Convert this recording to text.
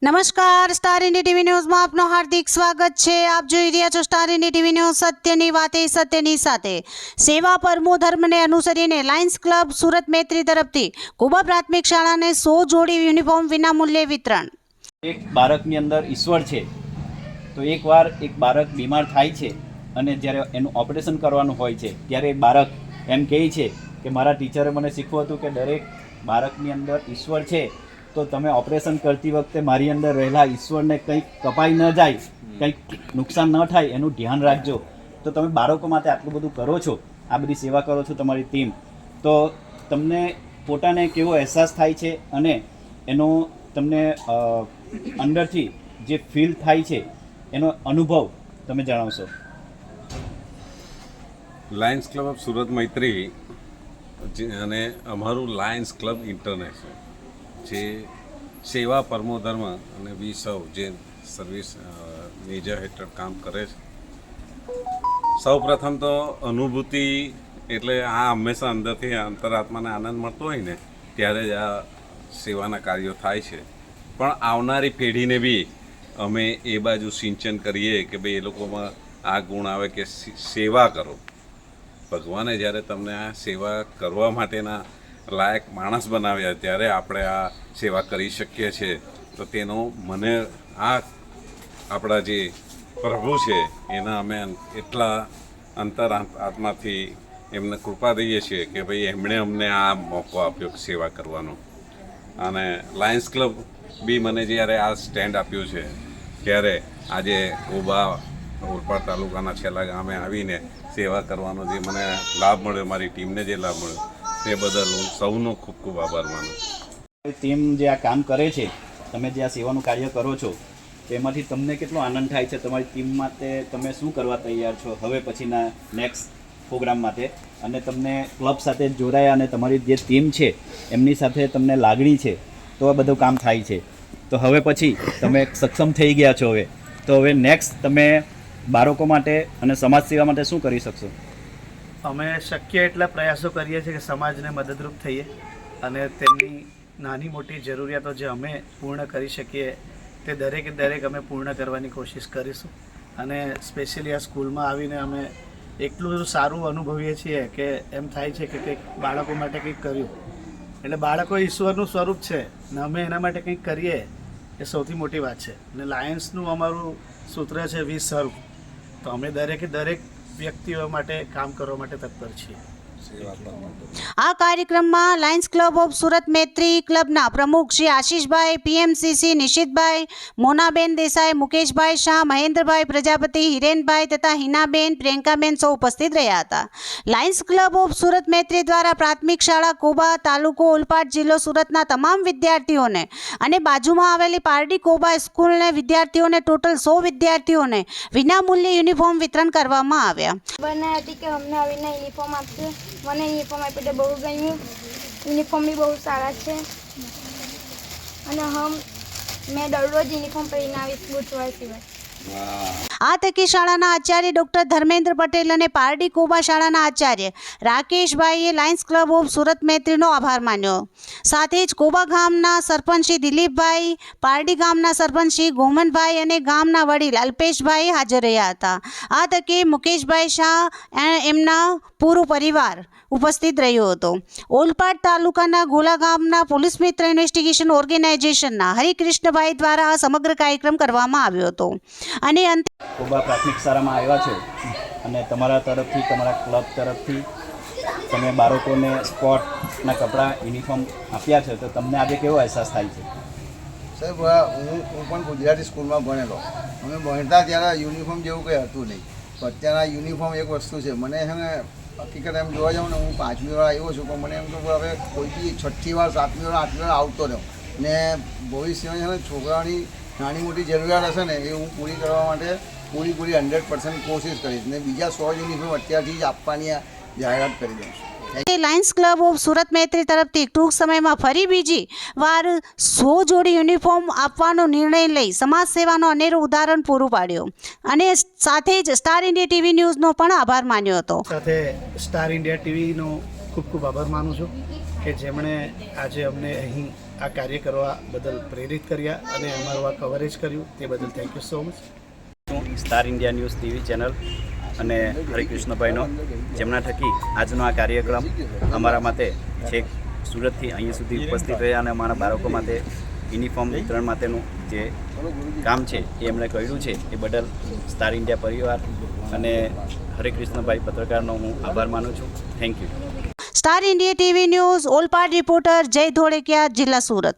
નમસ્કાર, star India TV ન્યૂઝમાં આપનું હાર્દિક સ્વાગત છે। આપ જોઈ રહ્યા છો સ્ટાર ઇન્ડિયા ટીવી ન્યૂઝ, સત્યની વાતે સત્યની સાથે। સેવા પરમો ધર્મને અનુસરીને લાયન્સ ક્લબ સુરત મૈત્રી તરફથી કુબા પ્રાથમિક શાળાને 100 જોડી યુનિફોર્મ વિનામૂલ્યે વિતરણ। એક બાળકની અંદર ઈશ્વર છે, તો એકવાર એક બાળક બીમાર થાય છે અને જ્યારે એનું ઓપરેશન કરવાનું હોય છે ત્યારે એ બાળક એમ કહે છે કે મારા ટીચરે મને શીખવ્યું હતું કે દરેક બાળકની અંદર ઈશ્વર છે, તો તમે ઓપરેશન કરતી વખતે મારી અંદર રહેલા ઈશ્વરને કંઈક કપાઈ ન જાય, કંઈક નુકસાન ન થાય એનું ધ્યાન રાખજો। તો તમે બાળકો માટે આટલું બધું કરો છો, આ બધી સેવા કરો છો તમારી ટીમ, તો તમને પોતાને કેવો અહેસાસ થાય છે અને એનો તમને અંદરથી જે ફીલ થાય છે એનો અનુભવ તમે જણાવશો। લાયન્સ ક્લબ ઓફ સુરત મૈત્રી અને અમારું લાયન્સ ક્લબ ઇન્ટરનેશનલ જે સેવા પરમો ધર્મ અને વી સૌ જે સર્વિસ નેજા હેઠળ કામ કરે છે। સૌ પ્રથમ તો અનુભૂતિ એટલે આ હંમેશા અંદરથી અંતરાત્માને આનંદ મળતો હોય ને ત્યારે જ આ સેવાના કાર્યો થાય છે, પણ આવનારી પેઢીને બી અમે એ બાજુ સિંચન કરીએ કે ભાઈ એ લોકોમાં આ ગુણ આવે કે સેવા કરો। ભગવાને જ્યારે તમને આ સેવા કરવા માટેના લાયક માણસ બનાવ્યા ત્યારે આપણે આ સેવા કરી શકીએ છીએ, તો તેનો મને આ આપણા જે પ્રભુ છે એના અમે એટલા આત્માથી એમને કૃપા દઈએ છીએ કે ભાઈ એમણે અમને આ મોકો આપ્યો સેવા કરવાનો। અને લાયન્સ ક્લબ બી મને જ્યારે આ સ્ટેન્ડ આપ્યું છે ત્યારે આજે કુબા ઓલપાડ તાલુકાના છેલ્લા ગામે આવીને સેવા કરવાનો જે મને લાભ મળ્યો, મારી ટીમને જે લાભ મળ્યો તે બદલ હું સૌનો ખૂબ ખૂબ આભાર માનું। ટીમ જે આ કામ કરે છે, તમે જે આ સેવાનું કાર્ય કરો છો તેમાંથી તમને કેટલો આનંદ થાય છે? તમારી ટીમ માટે તમે શું કરવા તૈયાર છો હવે પછીના નેક્સ્ટ પ્રોગ્રામ માટે? અને તમને ક્લબ સાથે જોડાયા અને તમારી જે ટીમ છે એમની સાથે તમને લાગણી છે, તો આ બધું કામ થાય છે। તો હવે પછી તમે સક્ષમ થઈ ગયા છો, તો હવે નેક્સ્ટ તમે બાળકો માટે અને સમાજ સેવા માટે શું કરી શકશો? અમે શક્ય એટલા પ્રયાસો કરીએ છીએ કે સમાજને મદદરૂપ થઈએ અને તેમની નાની મોટી જરૂરિયાતો જે અમે પૂર્ણ કરી શકીએ તે દરેક અમે પૂર્ણ કરવાની કોશિશ કરીશું। અને સ્પેશિયલી આ સ્કૂલમાં આવીને અમે એટલું સારું અનુભવીએ છીએ કે એમ થાય છે કે કંઈક બાળકો માટે કંઈક કર્યું, એટલે બાળકો ઈશ્વરનું સ્વરૂપ છે ને અમે એના માટે કંઈક કરીએ એ સૌથી મોટી વાત છે। અને લાયન્સનું અમારું સૂત્ર છે વી સર્વ, તો અમે દરેક વ્યક્તિઓ માટે કામ કરવા માટે તત્પર છીએ। આ કાર્યક્રમમાં લાયન્સ ક્લબ ઓફ સુરત મૈત્રી ક્લબના પ્રમુખ શ્રી આશીષભાઈ, પીએમસીસી નિશિતભાઈ, મોનાબેન દેસાઈ, મુકેશભાઈ શાહ, મહેન્દ્રભાઈ પ્રજાપતિ, હિરેનભાઈ તથા હિનાબેન, પ્રિયંકાબેન સૌ ઉપસ્થિત રહ્યા હતા। લાયન્સ ક્લબ ઓફ સુરત મૈત્રી દ્વારા પ્રાથમિક શાળા કોબા, તાલુકો ઓલપાડ, જિલ્લો સુરતના તમામ વિદ્યાર્થીઓને અને બાજુમાં આવેલી પારડી કોબા સ્કૂલના વિદ્યાર્થીઓને ટોટલ 100 વિદ્યાર્થીઓને વિનામૂલ્યે યુનિફોર્મ વિતરણ કરવામાં આવ્યા। બનાવી હતી કે અમને આવીને યુનિફોર્મ આપશે, મને યુનિફોર્મ આપી એટલે બહુ ગમ્યું। યુનિફોર્મ બી બહુ સારા છે અને મેં દરરોજ યુનિફોર્મ પહેરીને આવીશ ગૂંચવા સિવાય। આ તકે શાળાના આચાર્ય ડોક્ટર ધર્મેન્દ્ર પટેલ અને પારડી કોબા શાળાના Acharya રાકેશભાઈએ Lions club of Surat મૈત્રીનો આભાર માન્યો। સાથે જ કોબા ગામના સરપંચ શ્રી દિલીપભાઈ, પારડી ગામના સરપંચ શ્રી ગોમનભાઈ અને ગામના વડીલ અલ્પેશભાઈ હાજર રહ્યા હતા। આ તકે મુકેશભાઈ શાહ એમના પૂરો પરિવાર ઉપસ્થિત રહ્યો હતો। ઓલપાડ તાલુકાના ગોલા ગામના પોલીસ મિત્ર ઇન્વેસ્ટિગેશન ઓર્ગેનાઇઝેશનના હરિકૃષ્ણભાઈ દ્વારા આ સમગ્ર કાર્યક્રમ કરવામાં આવ્યો હતો। અને કોબા પ્રાથમિક શાળામાં આવ્યા છો અને તમારા તરફથી, તમારા ક્લબ તરફથી તમે બાળકોને સ્પોર્ટના કપડાં, યુનિફોર્મ આપ્યા છે, તો તમને આજે કેવો અહેસાસ થાય છે? સાહેબ, હું પણ ગુજરાતી સ્કૂલમાં ભણેલો, અમે ભણતા ત્યારે યુનિફોર્મ જેવું કંઈ હતું નહીં, પણ અત્યારના યુનિફોર્મ એક વસ્તુ છે। મને છે ને હકીકત એમ જોવા જાઉં ને, હું 5મી વાર આવ્યો છું, પણ મને એમ તો હવે કોઈ બી 6ઠ્ઠી વાર 7મી વાર 8મી વાર આવતો રહ્યો ને ભવિષ્યમાં છે ને છોકરાઓની નાની મોટી જરૂરિયાત હશે ને એ હું પૂરી કરવા માટે પૂરી 100% કોશિશ કરીશ ને બીજા 100 યુનિફોર્મ અત્યારથી જ આપવાની જાહેરાત કરી દઉં છું। લાયન્સ ક્લબ ઓફ સુરત મૈત્રી તરફથી ટૂંક સમયમાં ફરી બીજી વાર 100 જોડી યુનિફોર્મ આપવાનો નિર્ણય લઈ સમાજ સેવાનો અનેરો ઉદાહરણ પૂરું પાડ્યો અને સાથે જ સ્ટાર ઇન્ડિયા ટીવી ન્યૂઝનો પણ આભાર માન્યો હતો। સાથે સ્ટાર ઇન્ડિયા ટીવીનો ખૂબ આભાર માનું છું કે જેમણે આજે અમને અહીં આ કાર્ય કરવા બદલ પ્રેરિત કર્યા અને અમારું આ કવરેજ કર્યું તે બદલ thank you so much. Star India news TV channel અને હરિકૃષ્ણભાઈનો જેમના થકી આજનો આ કાર્યક્રમ અમારા માટે છેક સુરતથી અહીંયા સુધી ઉપસ્થિત રહ્યા અને અમારા બાળકો માટે યુનિફોર્મ વિતરણ માટેનું જે કામ છે એ એમણે કર્યું છે એ બદલ સ્ટાર ઇન્ડિયા પરિવાર અને હરિકૃષ્ણભાઈ પત્રકારનો હું આભાર માનું છું. Thank you. Star India TV news Olpad reporter જય ધોળકિયા, જિલ્લા સુરત.